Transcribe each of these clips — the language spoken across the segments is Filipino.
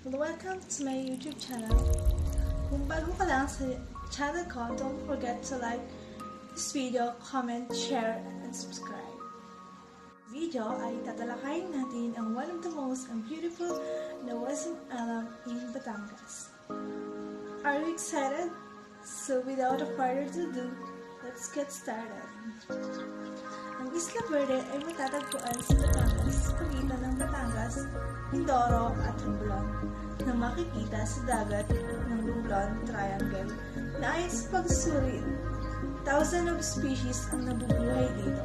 Welcome to my YouTube channel. Kung bago ka lang sa channel ko, don't forget to like this video, comment, share, and subscribe. Video ay tatalakayin natin ang one of the most beautiful na wasn't alam in Batangas. Are you excited? So without further ado, let's get started. Ang Isla Verde ay matatagpuan sa Batangas sa pagitan ng Batangas, Mindoro at Romblon na makikita sa dagat ng Romblon Triangle na ayon sa pagsusuri, thousands of species ang nabubuhay dito.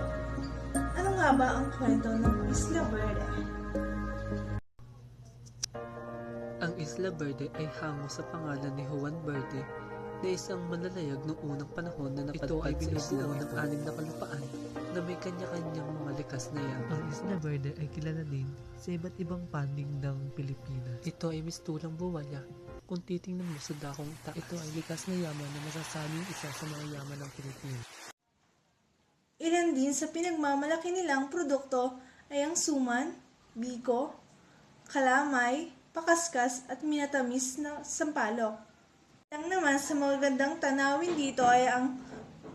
Ano nga ba ang kwento ng Isla Verde? Ang Isla Verde ay hango sa pangalan ni Juan Verde na isang manlalayag noong unang panahon na napadpad sa binubuo ng 6 na kalupaan na may kanya-kanyang mga likas na yaman. Ang Isla Verde ay kilala din sa iba't ibang panig ng Pilipinas. Ito ay mistulang buwaya. Kung titingnan mo sa dakong ito ay likas na yaman na masasabing isa sa mga yaman ng Pilipinas. Ilan din sa pinagmamalaki nilang produkto ay ang suman, biko, kalamay, pakaskas at minatamis na sampalok. Ang naman sa magagandang tanawin dito ay ang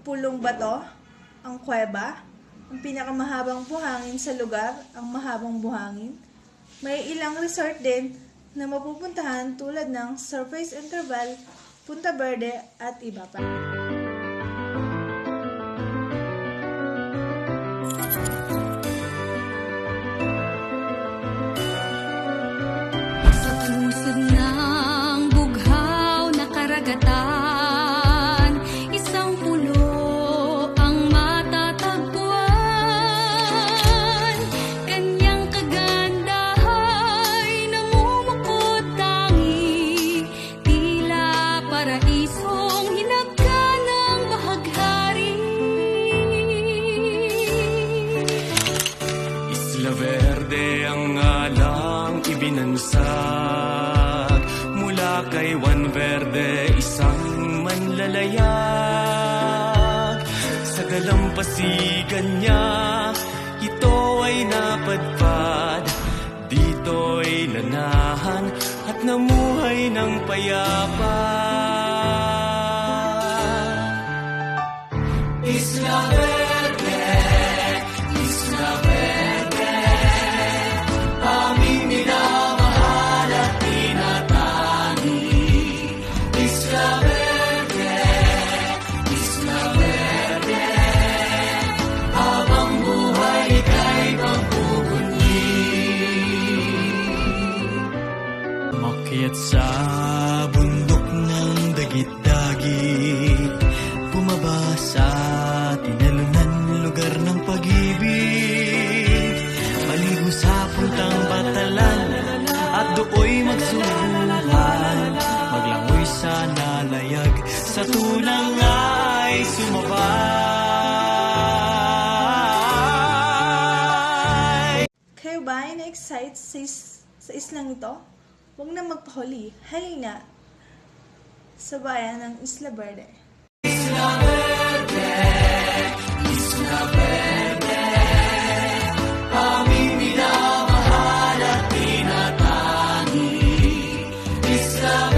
Pulong Bato, ang kuweba, ang pinakamahabang buhangin sa lugar, ang Mahabang Buhangin. May ilang resort din na mapupuntahan tulad ng Surface Interval, Punta Verde at iba pa. Sa pusod ng bughaw na karagatan, isang pulo ang matatagpuan. Kanyang kagandahay namumukod tangi, tila paraisong hinagka ng bahaghari. Isla Verde ang ngalang ibinansag mula kay Juan Verde, isang manlalayag. Sa dalampasigan niya, ito ay napadpad. Dito'y nanahan at namuhay ng payapa. Isla Verde, Isla Verde, aming minamahal at tinatangi. Isla Verde, Isla Verde, habang buhay kay pagpupunyi. Makyat sa bundok ng dagit-dagit, bumaba sa tinalunan lugar ng pag-ibig, maligo sa puntang Batalan at dooy magsubuhan, maglangoy sa nalayag, sa tulang ay sumabay. Kayo ba ay na-excite sa islang ito? Huwag na magpahuli. Halina sa bayan ng Isla Verde. Isla Verde, Isla Verde, aming minamahal at tinatangi. Isla